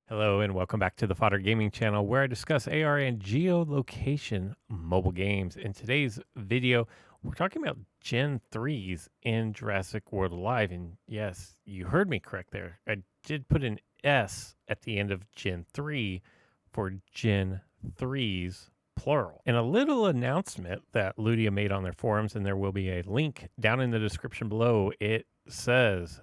Hello and welcome back to the Fodder Gaming channel where I discuss AR and geolocation mobile games. In today's video, we're talking about Gen 3s in Jurassic World Alive. And yes, you heard me correct there. I did put an S at the end of Gen 3 for Gen 3s plural. And a little announcement that Ludia made on their forums, and there will be a link down in the description below. It says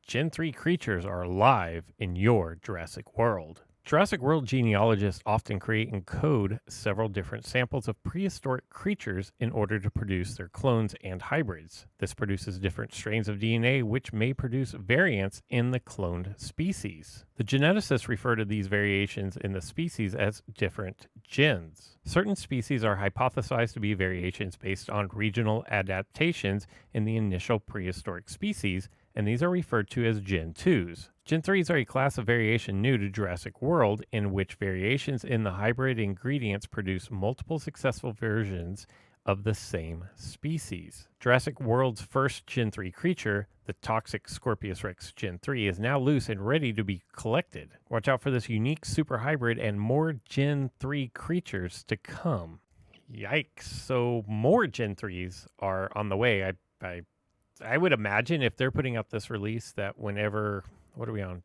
Gen 3 creatures are alive in your Jurassic World. Jurassic World genealogists often create and code several different samples of prehistoric creatures in order to produce their clones and hybrids. This produces different strains of DNA, which may produce variants in the cloned species. The geneticists refer to these variations in the species as different gens. Certain species are hypothesized to be variations based on regional adaptations in the initial prehistoric species, and these are referred to as Gen 2s. Gen 3s are a class of variation new to Jurassic World, in which variations in the hybrid ingredients produce multiple successful versions of the same species. Jurassic World's first Gen 3 creature, the toxic Scorpius Rex Gen 3, is now loose and ready to be collected. Watch out for this unique super hybrid and more Gen 3 creatures to come. Yikes. So more Gen 3s are on the way. I would imagine if they're putting out this release that whenever, what are we on,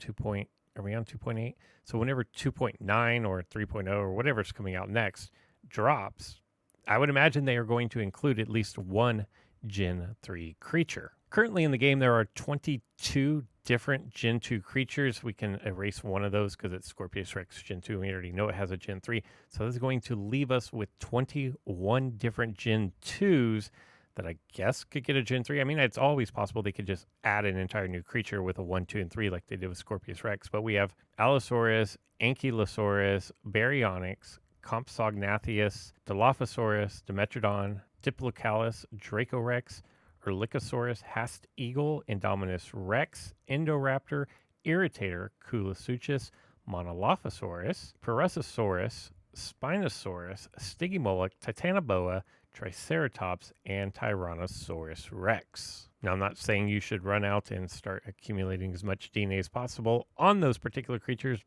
are we on 2.8? So whenever 2.9 or 3.0 or whatever's coming out next drops, I would imagine they are going to include at least one Gen 3 creature. Currently in the game, there are 22 different Gen 2 creatures. We can erase one of those because it's Scorpius Rex Gen 2. We already know it has a Gen 3. So this is going to leave us with 21 different Gen 2s that I guess could get a Gen 3. I mean, it's always possible they could just add an entire new creature with a 1, 2, and 3 like they did with Scorpius Rex. But we have Allosaurus, Ankylosaurus, Baryonyx, Compsognathus, Dilophosaurus, Dimetrodon, Diplocalus, Dracorex, Erlikosaurus, Hast Eagle, Indominus Rex, Indoraptor, Irritator, Coolosuchus, Monolophosaurus, Parasaurus, Spinosaurus, Stygimoloch, Titanoboa, Triceratops, and Tyrannosaurus Rex. Now, I'm not saying you should run out and start accumulating as much DNA as possible on those particular creatures,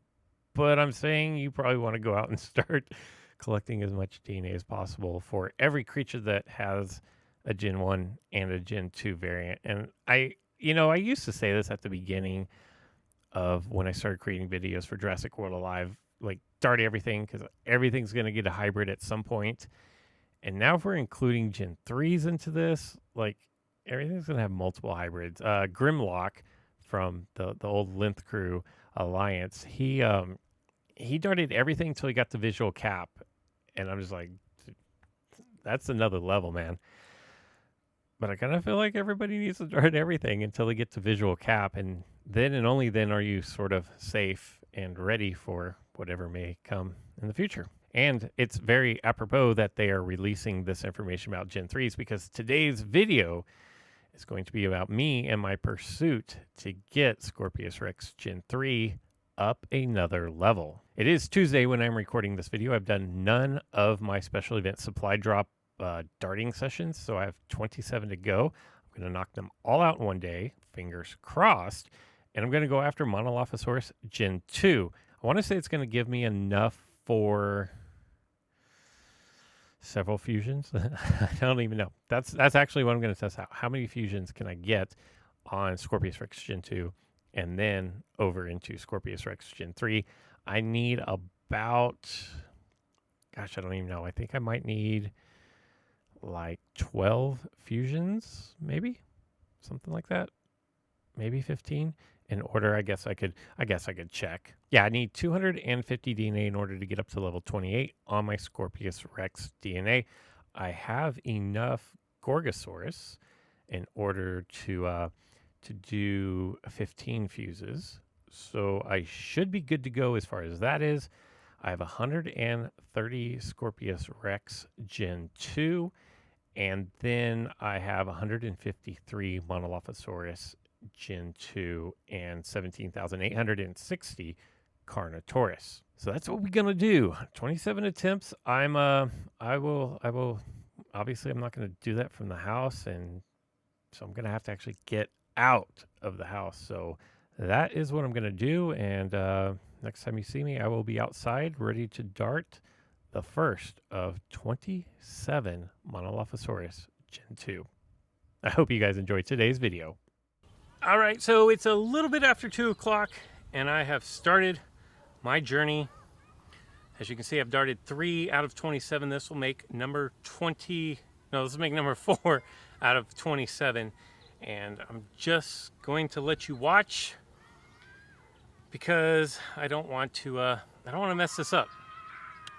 but I'm saying you probably want to go out and start collecting as much DNA as possible for every creature that has a Gen 1 and a Gen 2 variant. And I used to say this at the beginning of when I started creating videos for Jurassic World Alive, like start everything because everything's going to get a hybrid at some point. And now if we're including Gen 3s into this, like everything's going to have multiple hybrids. Grimlock from the old Length Crew Alliance, he darted everything until he got the visual cap. And I'm just like, that's another level, man. But I kind of feel like everybody needs to dart everything until they get to visual cap. And then and only then are you sort of safe and ready for whatever may come in the future. And it's very apropos that they are releasing this information about Gen 3s because today's video is going to be about me and my pursuit to get Scorpius Rex Gen 3 up another level. It is Tuesday when I'm recording this video. I've done none of my special event supply drop darting sessions, so I have 27 to go. I'm going to knock them all out in one day, fingers crossed, and I'm going to go after Monolophosaurus Gen 2. I want to say it's going to give me enough for several fusions. I don't even know. That's actually what I'm going to test out. How many fusions can I get on Scorpius Rex Gen 2 and then over into Scorpius Rex Gen 3? I need about, gosh, I don't even know. I think I might need like 12 fusions, maybe something like that. Maybe 15 in order. I guess I could check. Yeah, I need 250 DNA in order to get up to level 28 on my Scorpius Rex DNA. I have enough Gorgosaurus in order to do 15 fuses. So I should be good to go as far as that is. I have 130 Scorpius Rex Gen 2, and then I have 153 Monolophosaurus Gen 2 and 17,860 Carnotaurus. So that's what we're gonna do. 27 attempts. I will obviously I'm not gonna do that from the house, and so I'm gonna have to actually get out of the house. So that is what I'm gonna do, and next time you see me, I will be outside ready to dart the first of 27 Monolophosaurus Gen 2. I hope you guys enjoyed today's video. All right, so it's a little bit after 2 o'clock, and I have started my journey. As you can see, I've darted 3 out of 27. This will make number 20. No, this will make number 4 out of 27. And I'm just going to let you watch because I don't want to mess this up.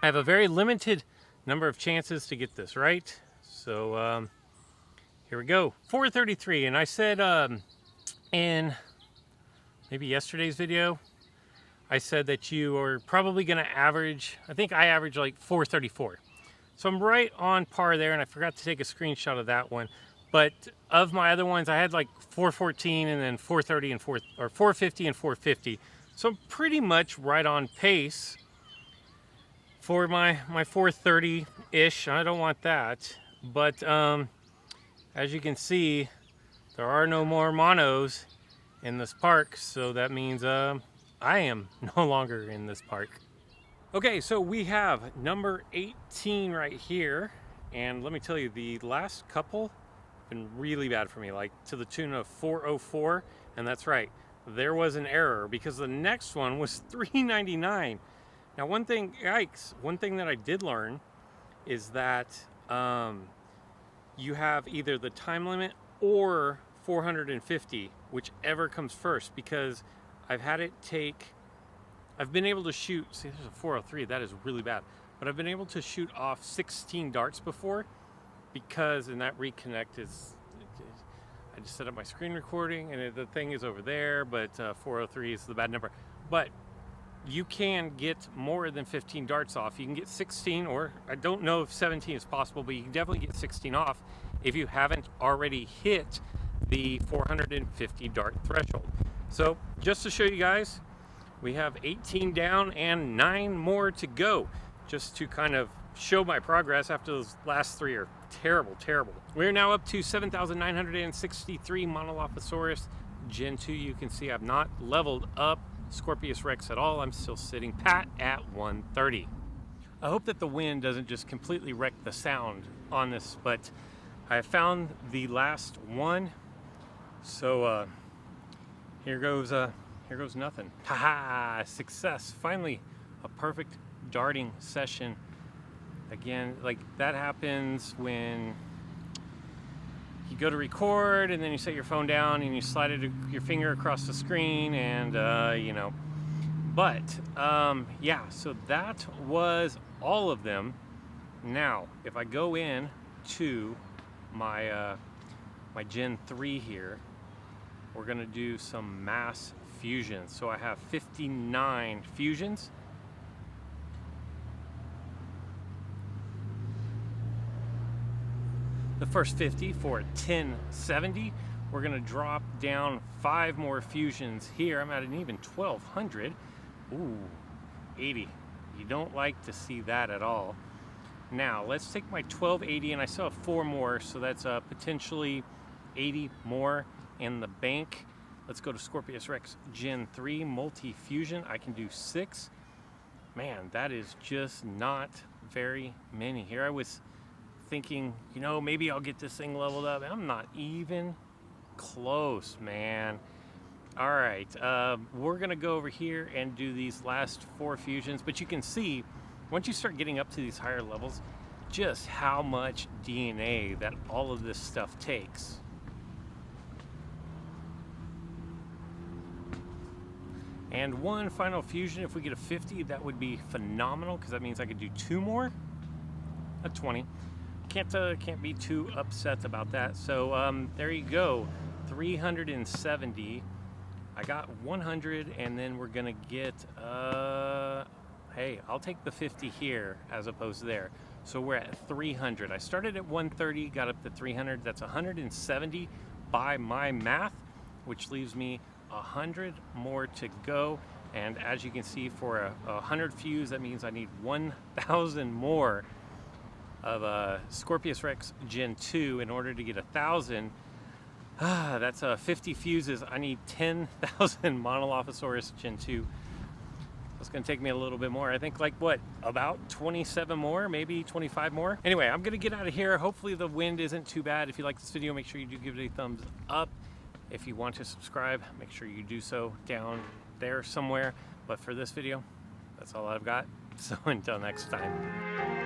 I have a very limited number of chances to get this right. So here we go. 433, and I said in maybe yesterday's video, I said that you are probably going to average, I think I average like 434. So I'm right on par there, and I forgot to take a screenshot of that one. But of my other ones, I had like 414 and then 430 and 450 and 450. So I'm pretty much right on pace for my 430-ish. I don't want that. But as you can see, there are no more monos in this park. So that means I am no longer in this park. Okay, so we have number 18 right here. And let me tell you, the last couple have been really bad for me, like to the tune of 404. And that's right, there was an error because the next one was 399. Now, one thing that I did learn is that you have either the time limit or 450, whichever comes first, because I've been able to shoot, see there's a 403, that is really bad, but I've been able to shoot off 16 darts before because, and that reconnect is, I just set up my screen recording and the thing is over there, but 403 is the bad number. But you can get more than 15 darts off. You can get 16, or I don't know if 17 is possible, but you can definitely get 16 off if you haven't already hit the 450 dart threshold. So just to show you guys, we have 18 down and 9 more to go, just to kind of show my progress after those last 3 are terrible. We're now up to 7,963 Monolophosaurus Gen 2. You can see I've not leveled up Scorpius Rex at all. I'm still sitting pat at 130. I hope that the wind doesn't just completely wreck the sound on this, but I have found the last one. So here goes nothing. Haha, success. Finally, a perfect darting session. Again, like that happens when you go to record and then you set your phone down and you slide your finger across the screen and you know. But yeah, so that was all of them. Now, if I go in to my my Gen 3 here, we're gonna do some mass fusions. So I have 59 fusions. The first 50 for 1070. We're gonna drop down 5 more fusions here. I'm at an even 1200. Ooh, 80. You don't like to see that at all. Now let's take my 1280, and I still have 4 more, so that's potentially 80 more in the bank. Let's go to Scorpius Rex Gen 3 multi-fusion. I can do 6. Man, that is just not very many. Here I was thinking, you know, maybe I'll get this thing leveled up. I'm not even close, man. All right, we're gonna go over here and do these last 4 fusions, but you can see once you start getting up to these higher levels just how much DNA that all of this stuff takes. And one final fusion, if we get a 50, that would be phenomenal, because that means I could do 2 more, a 20. Can't be too upset about that. So there you go, 370. I got 100, and then we're gonna get hey, I'll take the 50 here as opposed to there. So we're at 300. I started at 130, got up to 300. That's 170 by my math, which leaves me 100 more to go. And as you can see, for a 100 fuse, that means I need 1,000 more of Scorpius Rex Gen 2 in order to get 1,000. That's 50 fuses. I need 10,000 Monolophosaurus Gen 2. It's going to take me a little bit more. I think like what, about 27 more, maybe 25 more. Anyway, I'm going to get out of here. Hopefully the wind isn't too bad. If you like this video, make sure you do give it a thumbs up. If you want to subscribe, make sure you do so down there somewhere. But for this video, that's all I've got. So until next time.